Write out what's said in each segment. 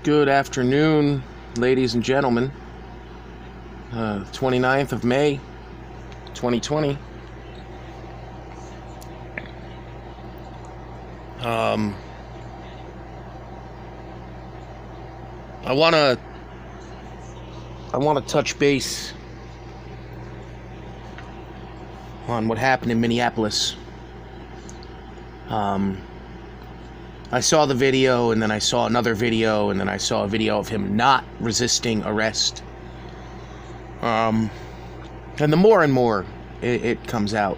Good afternoon, ladies and gentlemen. 29th of May, 2020. I want to touch base on what happened in Minneapolis. I saw the video, and then I saw another video, and then I saw a video of him not resisting arrest. And the more and more it comes out,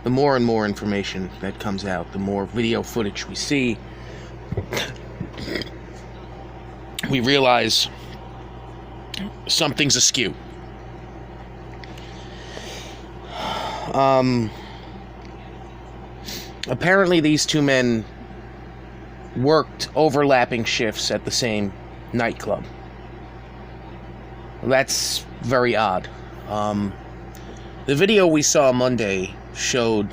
the more and more information that comes out, the more video footage we see, we realize something's askew. Apparently these two men worked overlapping shifts at the same nightclub. That's very odd. The video we saw Monday showed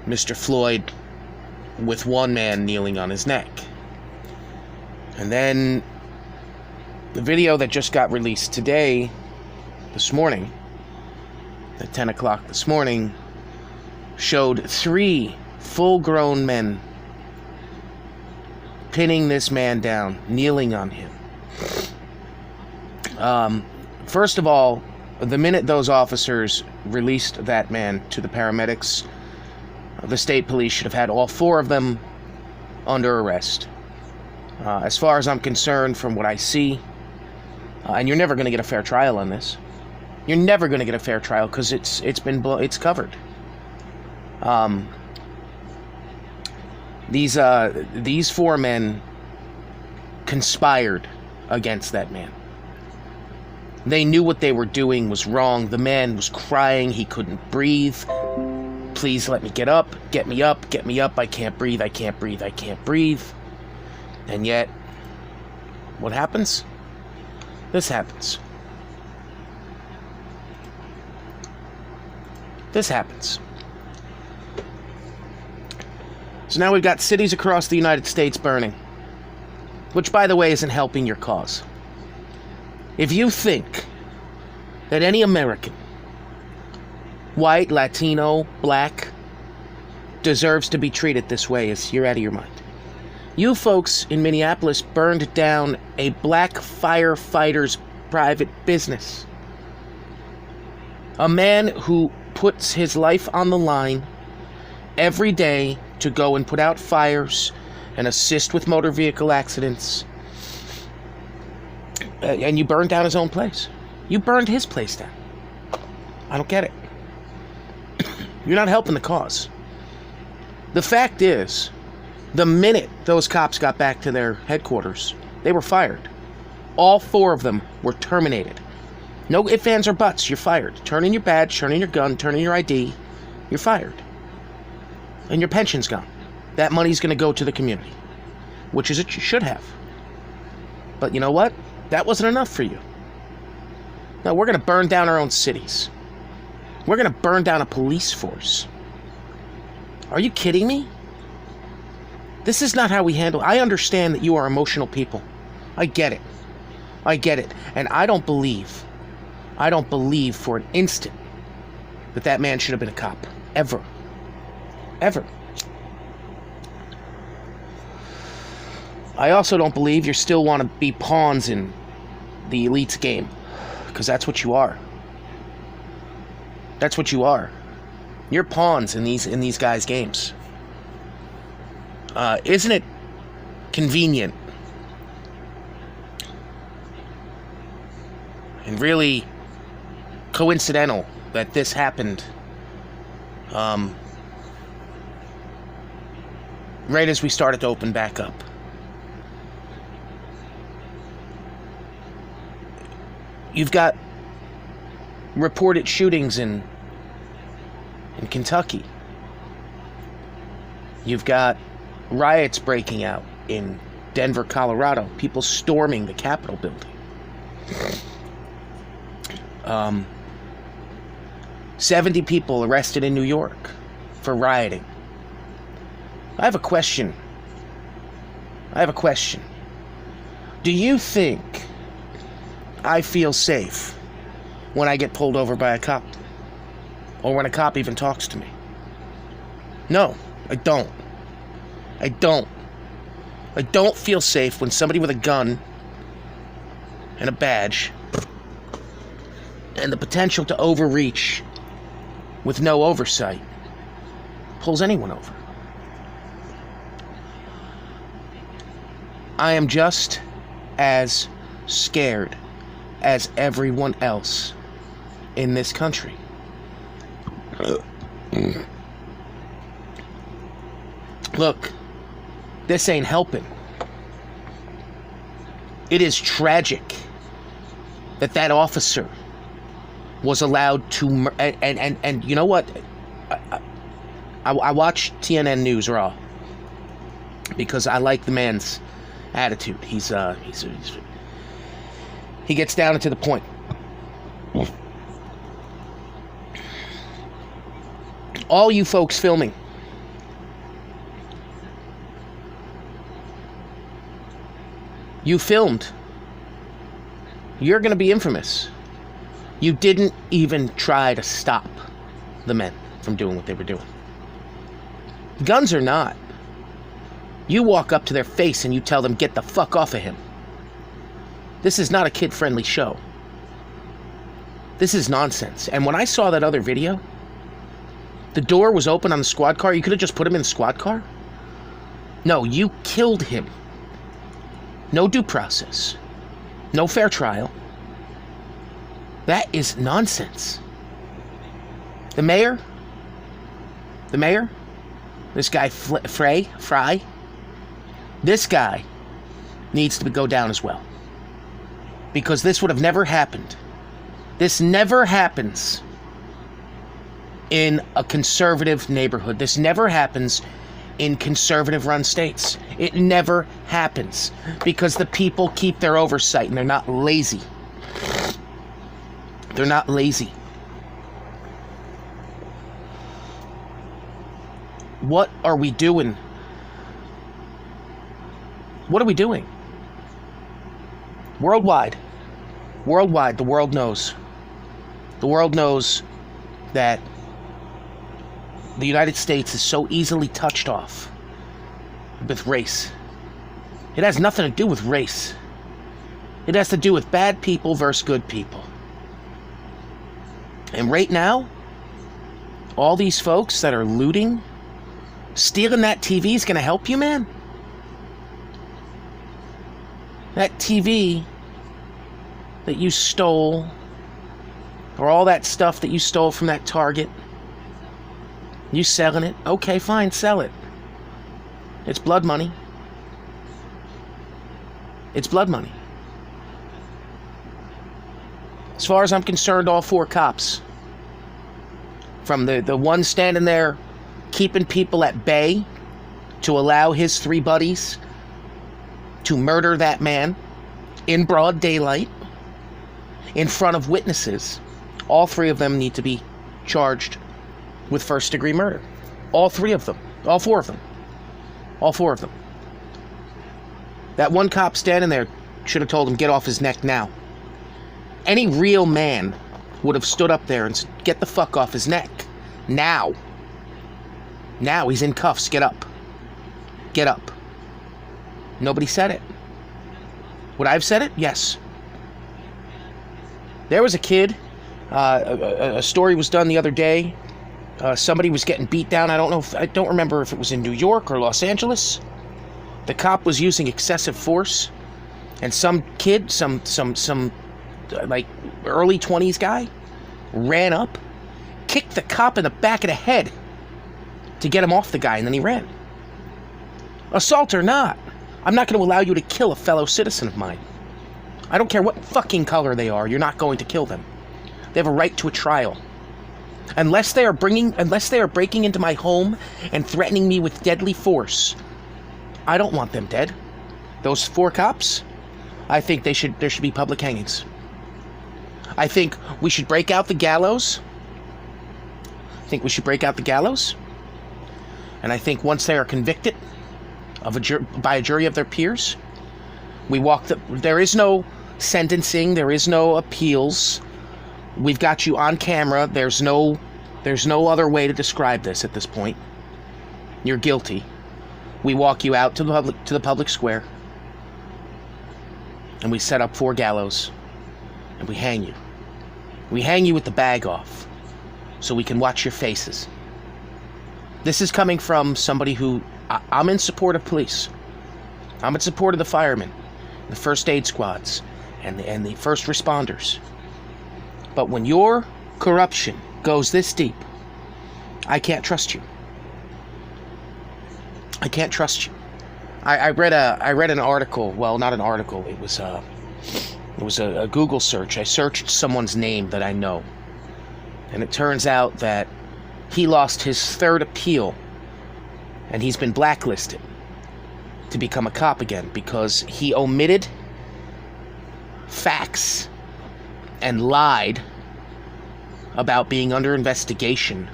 Mr. Floyd with one man kneeling on his neck. And then the video that just got released today, this morning, at 10 o'clock this morning, showed three full-grown men pinning this man down, kneeling on him. First of all, the minute those officers released that man to the paramedics, the state police should have had all four of them under arrest. As far as I'm concerned, from what I see, and you're never going to get a fair trial on this. You're never going to get a fair trial because it's covered. These four men conspired against that man. They knew what they were doing was wrong. The man was crying. He couldn't breathe. Please let me get up. Get me up. Get me up. I can't breathe. I can't breathe. I can't breathe. And yet, what happens? This happens. This happens. So now we've got cities across the United States burning, which, by the way, isn't helping your cause. If you think that any American, white, Latino, black, deserves to be treated this way, you're out of your mind. You folks in Minneapolis burned down a black firefighter's private business. A man who puts his life on the line every day to go and put out fires and assist with motor vehicle accidents. And you burned down his own place. You burned his place down. I don't get it. You're not helping the cause. The fact is, the minute those cops got back to their headquarters, they were fired. All four of them were terminated. No ifs, ands, or buts. You're fired. Turn in your badge, turn in your gun, turn in your ID. You're fired. And your pension's gone. That money's going to go to the community, which is it you should have. But you know what? That wasn't enough for you. No, we're going to burn down our own cities. We're going to burn down a police force. Are you kidding me? This is not how we handle. I understand that you are emotional people. I get it. I get it. And I don't believe for an instant that man should have been a cop. Ever. Ever. I also don't believe you still want to be pawns in the elite's game. Because that's what you are. That's what you are. You're pawns in these guys' games. Isn't it convenient and really coincidental that this happened right as we started to open back up? You've got reported shootings in Kentucky. You've got riots breaking out in Denver, Colorado. People storming the Capitol building. 70 people arrested in New York for rioting. I have a question I have a question. Do you think I feel safe when I get pulled over by a cop? Or when a cop even talks to me? No, I don't. I don't. I don't feel safe when somebody with a gun and a badge and the potential to overreach with no oversight pulls anyone over. I am just as scared as everyone else in this country. Look, this ain't helping. It is tragic that that officer was allowed to and you know what? I watch TNN News Raw because I like the man's attitude. He gets down and to the point. All you folks filming, you filmed. You're going to be infamous. You didn't even try to stop the men from doing what they were doing. Guns or not, you walk up to their face and you tell them, get the fuck off of him. This is not a kid-friendly show. This is nonsense. And when I saw that other video, the door was open on the squad car. You could have just put him in the squad car. No, you killed him. No due process. No fair trial. That is nonsense. The mayor, this guy Fry, this guy needs to go down as well. Because this would have never happened. This never happens in a conservative neighborhood. This never happens in conservative-run states. It never happens because the people keep their oversight and they're not lazy. They're not lazy. What are we doing? What are we doing? Worldwide, the world knows. The world knows that the United States is so easily touched off with race. It has nothing to do with race. It has to do with bad people versus good people. And right now, all these folks that are looting, stealing that TV is going to help you, man? That TV that you stole, or all that stuff that you stole from that Target, you selling it? Okay, fine, sell it. It's blood money. It's blood money. As far as I'm concerned, all four cops, from the one standing there keeping people at bay to allow his three buddies to murder that man in broad daylight in front of witnesses, all three of them need to be charged with first-degree murder. All three of them. All four of them. All four of them. That one cop standing there should have told him, get off his neck now. Any real man would have stood up there and said, get the fuck off his neck. Now. Now, he's in cuffs. Get up. Get up. Nobody said it. Would I have said it? Yes. There was a kid. A story was done the other day. Somebody was getting beat down. I don't remember if it was in New York or Los Angeles. The cop was using excessive force, and some kid, some like early 20s guy, ran up, kicked the cop in the back of the head to get him off the guy, and then he ran. Assault or not, I'm not going to allow you to kill a fellow citizen of mine. I don't care what fucking color they are. You're not going to kill them. They have a right to a trial. Unless they are breaking into my home and threatening me with deadly force, I don't want them dead. Those four cops, I think there should be public hangings. I think we should break out the gallows. And I think once they are convicted by a jury of their peers. There is no sentencing. There is no appeals. We've got you on camera. There's no other way to describe this at this point. You're guilty. We walk you out to the public square, and we set up 4 gallows, and we hang you. We hang you with the bag off, so we can watch your faces. This is coming from somebody who I'm in support of police. I'm in support of the firemen, the first aid squads, and the first responders. But when your corruption goes this deep, I can't trust you. I can't trust you. I read an article. Well, not an article. It was a Google search. I searched someone's name that I know, and it turns out that he lost his 3rd appeal, and he's been blacklisted to become a cop again because he omitted facts and lied about being under investigation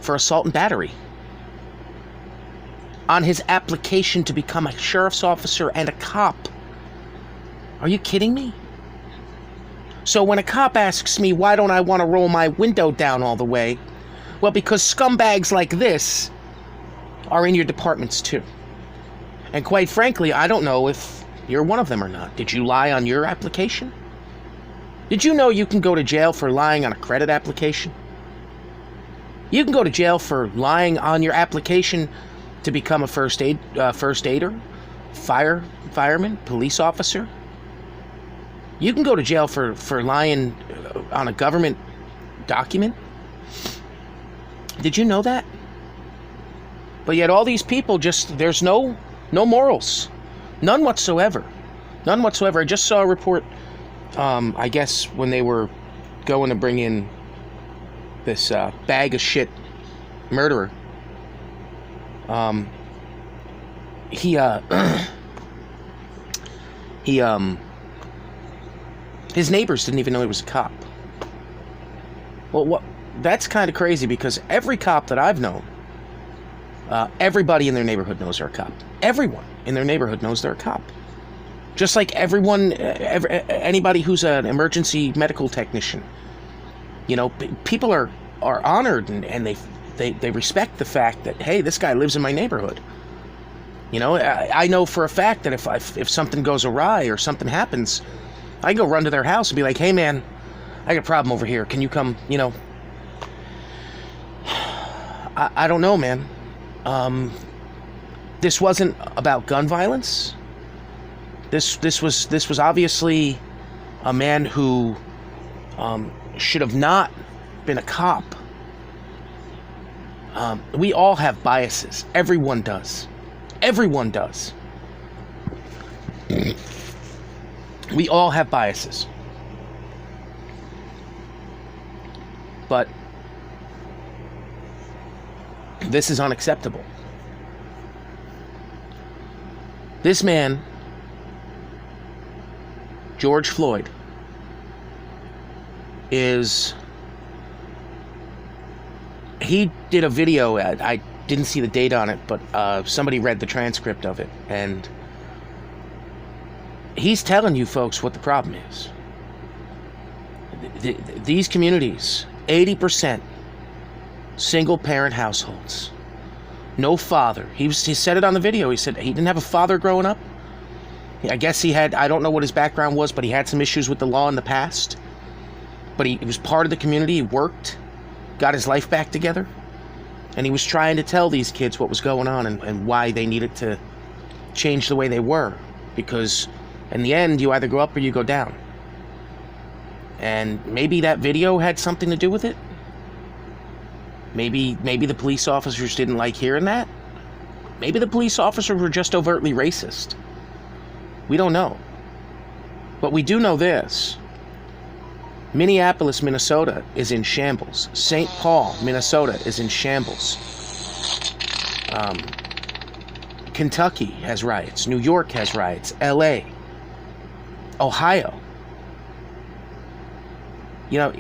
for assault and battery on his application to become a sheriff's officer and a cop. Are you kidding me? So when a cop asks me why don't I want to roll my window down all the way, well, because scumbags like this are in your departments too. And quite frankly, I don't know if you're one of them or not. Did you lie on your application? Did you know you can go to jail for lying on a credit application? You can go to jail for lying on your application to become a first aider, fireman, police officer. You can go to jail for lying on a government document. Did you know that? But yet all these people there's no morals. None whatsoever. None whatsoever. I just saw a report, I guess when they were going to bring in this bag of shit murderer. His neighbors didn't even know he was a cop. Well, that's kind of crazy because every cop that I've known, everybody in their neighborhood knows they're a cop. Everyone in their neighborhood knows they're a cop. Just like anybody who's an emergency medical technician. You know, people are honored and they respect the fact that, hey, this guy lives in my neighborhood. You know, I know for a fact that if something goes awry or something happens, I go run to their house and be like, hey man, I got a problem over here. Can you come, you know? I don't know, man. This wasn't about gun violence. This was obviously a man who should have not been a cop. We all have biases. Everyone does. Everyone does. We all have biases. But this is unacceptable. This man, George Floyd, he did a video. I didn't see the date on it, but somebody read the transcript of it, and he's telling you folks what the problem is. These communities, 80% single parent households, no father. He said it on the video. He said he didn't have a father growing up. I guess he had, I don't know what his background was, but he had some issues with the law in the past. But he was part of the community. He worked, got his life back together, and he was trying to tell these kids what was going on and why they needed to change the way they were, because in the end, you either go up or you go down. And maybe that video had something to do with it. Maybe the police officers didn't like hearing that. Maybe the police officers were just overtly racist. We don't know. But we do know this. Minneapolis, Minnesota is in shambles. St. Paul, Minnesota is in shambles. Kentucky has riots. New York has riots. LA. Ohio. You know,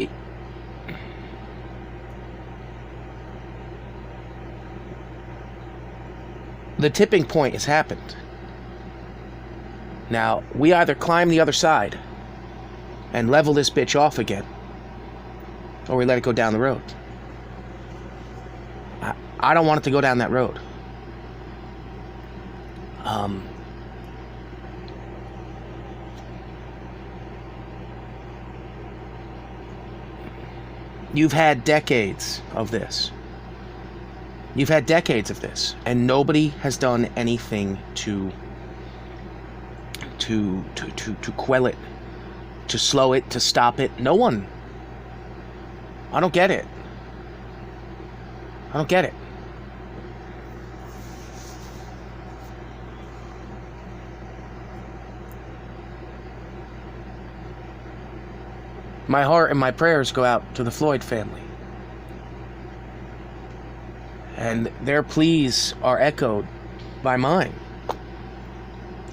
The tipping point has happened. Now, we either climb the other side and level this bitch off again, or we let it go down the road. I don't want it to go down that road. You've had decades of this. You've had decades of this, and nobody has done anything to quell it, to slow it, to stop it. No one. I don't get it. I don't get it. My heart and my prayers go out to the Floyd family. And their pleas are echoed by mine.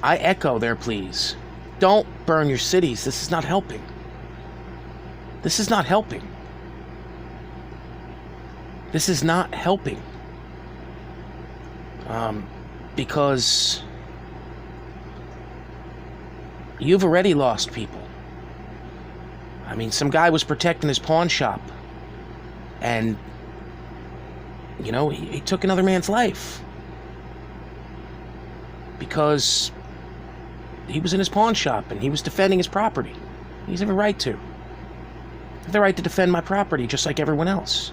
I echo their pleas. Don't burn your cities. This is not helping. This is not helping. This is not helping. Because you've already lost people. I mean, some guy was protecting his pawn shop, and, you know, he took another man's life because he was in his pawn shop and he was defending his property. He's every right to. I have the right to defend my property just like everyone else.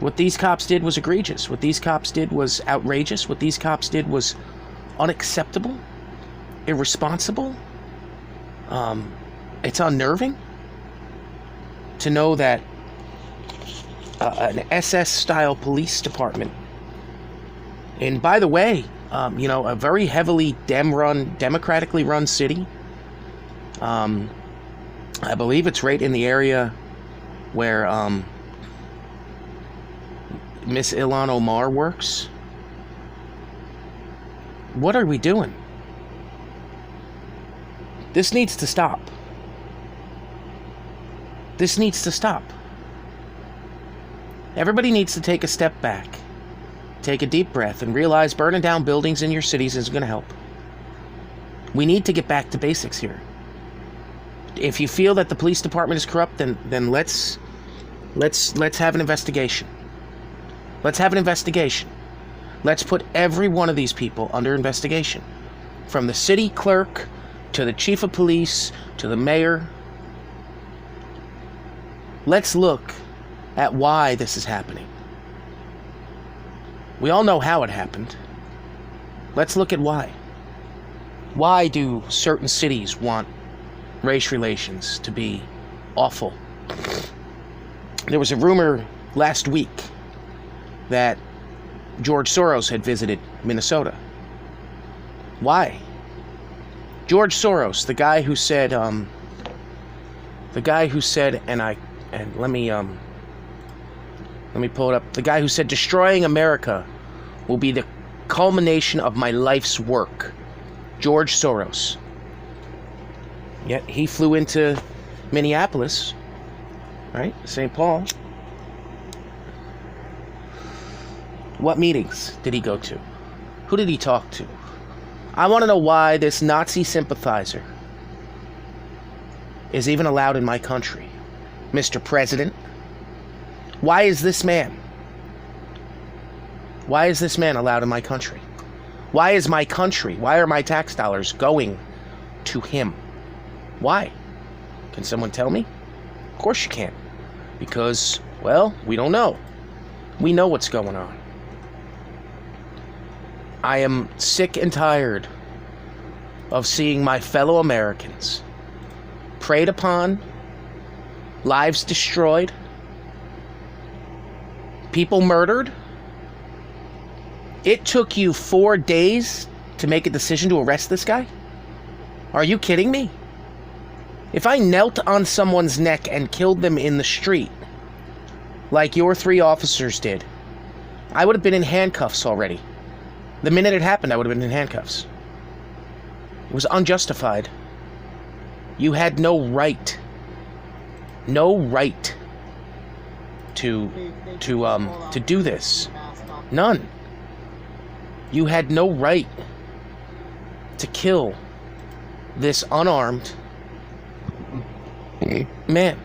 What these cops did was egregious. What these cops did was outrageous. What these cops did was unacceptable, irresponsible. It's unnerving to know that an SS-style police department, and by the way, you know, a very heavily democratically run city. I believe it's right in the area where Miss Ilhan Omar works. What are we doing? This needs to stop. This needs to stop. Everybody needs to take a step back, take a deep breath, and realize burning down buildings in your cities isn't going to help. We need to get back to basics here. If you feel that the police department is corrupt, then let's have an investigation. Let's have an investigation. Let's put every one of these people under investigation, from the city clerk to the chief of police to the mayor. Let's look at why this is happening. We all know how it happened. Let's look at why. Why do certain cities want race relations to be awful? There was a rumor last week that George Soros had visited Minnesota. Why? George Soros, the guy who said, and let me pull it up. The guy who said, destroying America will be the culmination of my life's work. George Soros. Yet he flew into Minneapolis, right? St. Paul. What meetings did he go to? Who did he talk to? I want to know why this Nazi sympathizer is even allowed in my country. Mr. President, why is this man allowed in my country? Why is my country, why are my tax dollars going to him? Why? Can someone tell me? Of course you can't. Because, well, we don't know. We know what's going on. I am sick and tired of seeing my fellow Americans preyed upon, lives destroyed, people murdered. It took you 4 days to make a decision to arrest this guy? Are you kidding me? If I knelt on someone's neck and killed them in the street, like your 3 officers did, I would have been in handcuffs already. The minute it happened, I would have been in handcuffs. It was unjustified. You had no right to do this. None. You had no right to kill this unarmed man.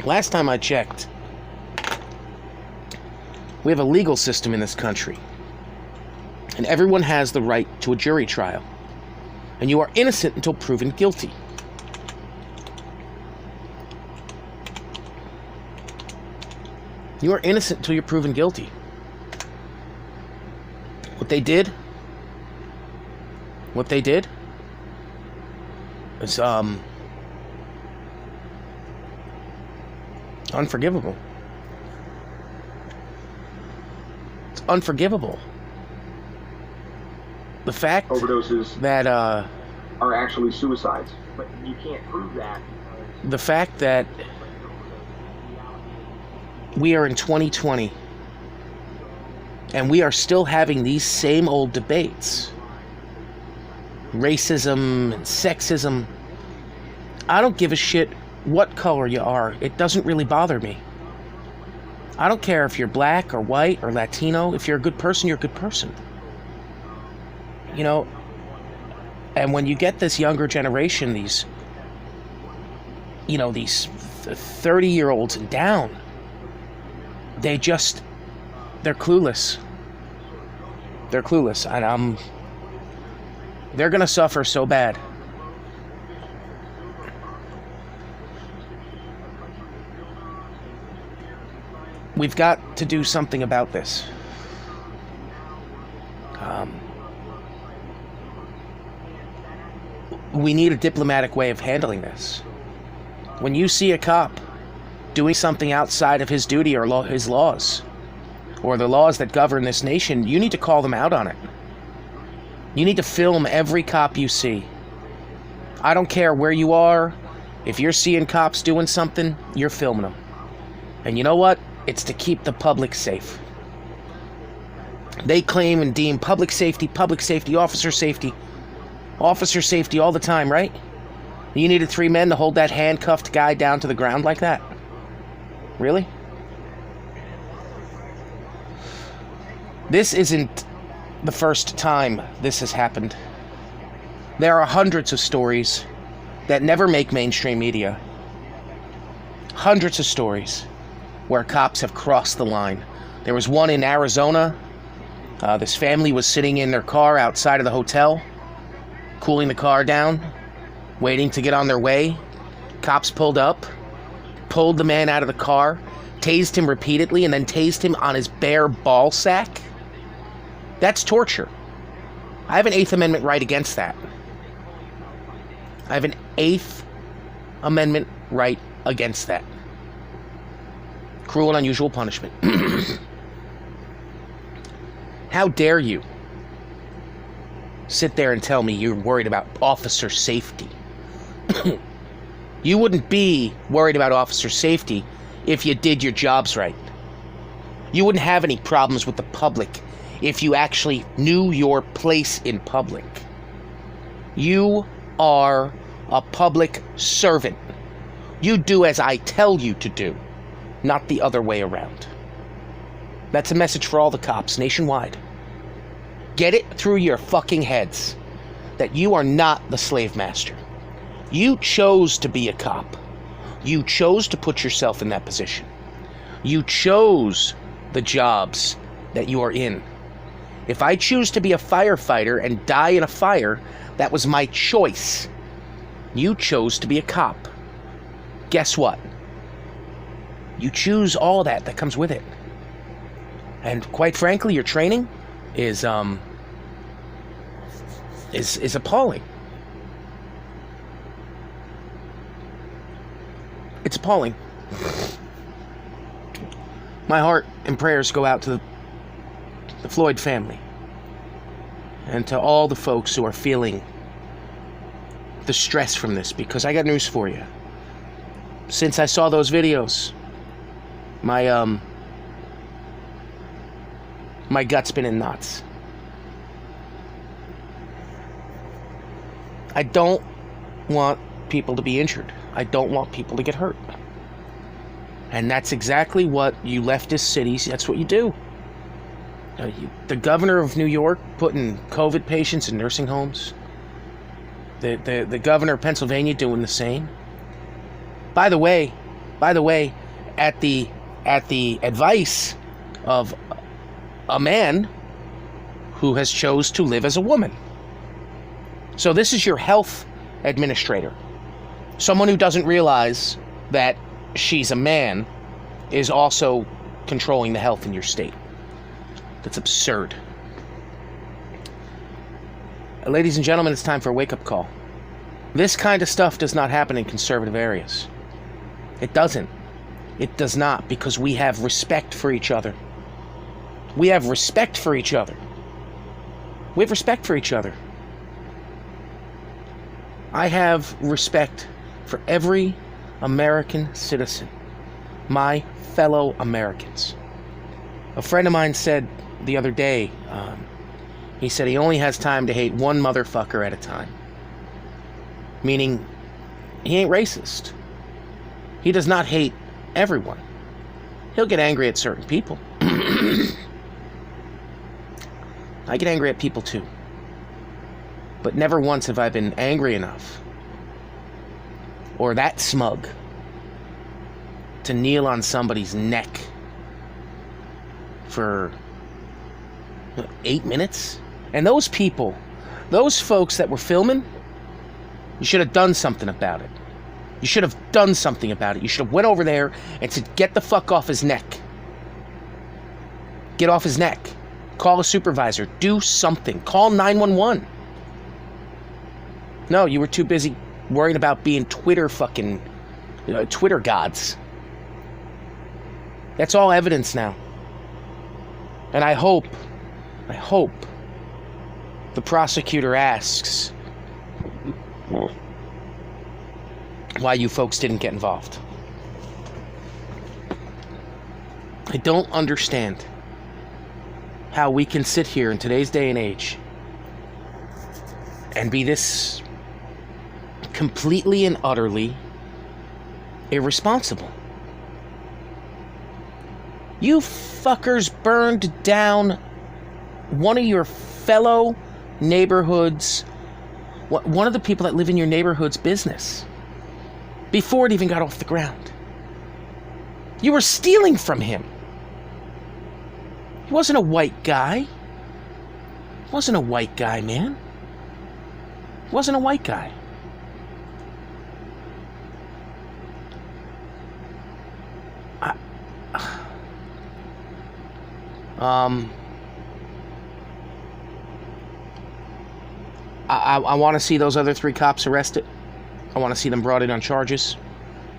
Last time I checked, we have a legal system in this country, and everyone has the right to a jury trial, and you are innocent until proven guilty. You are innocent until you're proven guilty. What they did is unforgivable. It's unforgivable. The fact overdoses that are actually suicides, but you can't prove that. The fact that we are in 2020 and we are still having these same old debates, racism and sexism. I don't give a shit what color you are. It doesn't really bother me. I don't care if you're black or white or Latino. If you're a good person, you're a good person. You know, and when you get this younger generation, these 30-year-olds and down, they're clueless. They're clueless, and they're gonna suffer so bad. We've got to do something about this. We need a diplomatic way of handling this. When you see a cop doing something outside of his duty or his laws, or the laws that govern this nation, you need to call them out on it. You need to film every cop you see. I don't care where you are. If you're seeing cops doing something, you're filming them. And you know what? It's to keep the public safe. They claim and deem public safety, officer safety all the time, right? You needed 3 men to hold that handcuffed guy down to the ground like that? Really? This isn't the first time this has happened. There are hundreds of stories that never make mainstream media. Hundreds of stories where cops have crossed the line. There was one in Arizona. This family was sitting in their car outside of the hotel, cooling the car down, waiting to get on their way. Cops pulled up, pulled the man out of the car, tased him repeatedly, and then tased him on his bare ball sack. That's torture. I have an 8th Amendment right against that. I have an 8th Amendment right against that. Cruel and unusual punishment. How dare you sit there and tell me you're worried about officer safety? You wouldn't be worried about officer safety if you did your jobs right. You wouldn't have any problems with the public if you actually knew your place in public. You are a public servant. You do as I tell you to do, not the other way around. That's a message for all the cops nationwide. Get it through your fucking heads that you are not the slave master. You chose to be a cop. You chose to put yourself in that position. You chose the jobs that you are in. If I choose to be a firefighter and die in a fire, that was my choice. You chose to be a cop. Guess what? You choose all that comes with it. And quite frankly, your training is appalling. It's appalling. My heart and prayers go out to the Floyd family and to all the folks who are feeling the stress from this, because I got news for you. Since I saw those videos, my gut's been in knots. I don't want people to be injured. I don't want people to get hurt. And that's exactly what you leftist cities, that's what you do. The governor of New York putting COVID patients in nursing homes. The governor of Pennsylvania doing the same. By the way, at the advice of a man who has chose to live as a woman. So this is your health administrator. Someone who doesn't realize that she's a man is also controlling the health in your state. That's absurd. Ladies and gentlemen, it's time for a wake-up call. This kind of stuff does not happen in conservative areas. It doesn't. It does not, because we have respect for each other. We have respect for each other. We have respect for each other. I have respect for every American citizen, my fellow Americans. A friend of mine said the other day, he said he only has time to hate one motherfucker at a time. Meaning, he ain't racist. He does not hate everyone. He'll get angry at certain people. I get angry at people too. But never once have I been angry enough or that smug to kneel on somebody's neck for 8 minutes. And those people, those folks that were filming, you should have done something about it. You should have done something about it. You should have went over there and said, get the fuck off his neck. Get off his neck. Call a supervisor. Do something. Call 911. No, you were too busy worrying about being Twitter gods. That's all evidence now. And I hope the prosecutor asks why you folks didn't get involved. I don't understand how we can sit here in today's day and age and be this completely and utterly irresponsible. You fuckers burned down one of your fellow neighborhoods, one of the people that live in your neighborhood's business, before it even got off the ground. You were stealing from him. He wasn't a white guy. He wasn't a white guy, man. He wasn't a white guy. I want to see those other 3 cops arrested. I want to see them brought in on charges.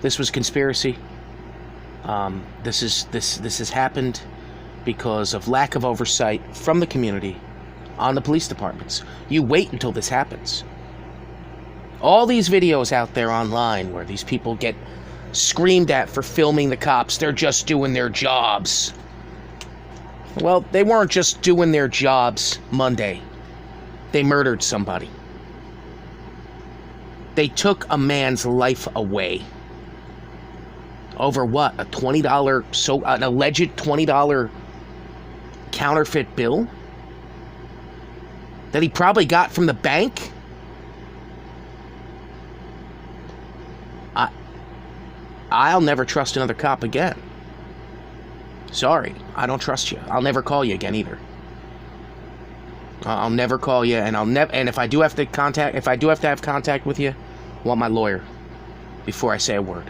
This was conspiracy. This has happened because of lack of oversight from the community on the police departments. You wait until this happens. All these videos out there online where these people get screamed at for filming the cops, they're just doing their jobs. Well, they weren't just doing their jobs Monday. They murdered somebody. They took a man's life away. Over what? An alleged $20 counterfeit bill? That he probably got from the bank? I'll never trust another cop again. Sorry, I don't trust you. I'll never call you again either. I'll never call you, and and if I do have to have contact with you, I want my lawyer before I say a word.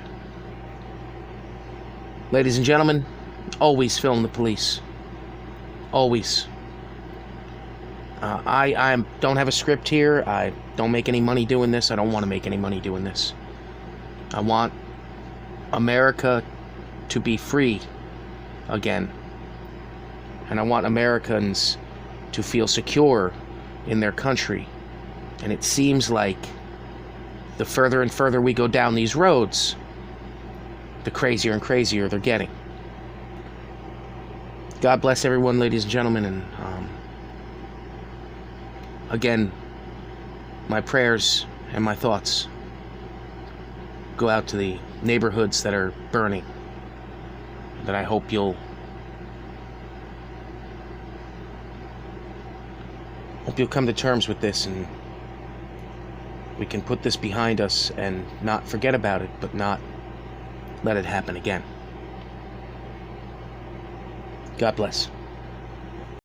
Ladies and gentlemen, always film the police. Always. I don't have a script here. I don't make any money doing this. I don't want to make any money doing this. I want America to be free again. And I want Americans to feel secure in their country. And it seems like the further and further we go down these roads, the crazier and crazier they're getting. God bless everyone, ladies and gentlemen, and again, my prayers and my thoughts go out to the neighborhoods that are burning, that I hope you'll Hope you'll come to terms with this and we can put this behind us and not forget about it, but not let it happen again. God bless.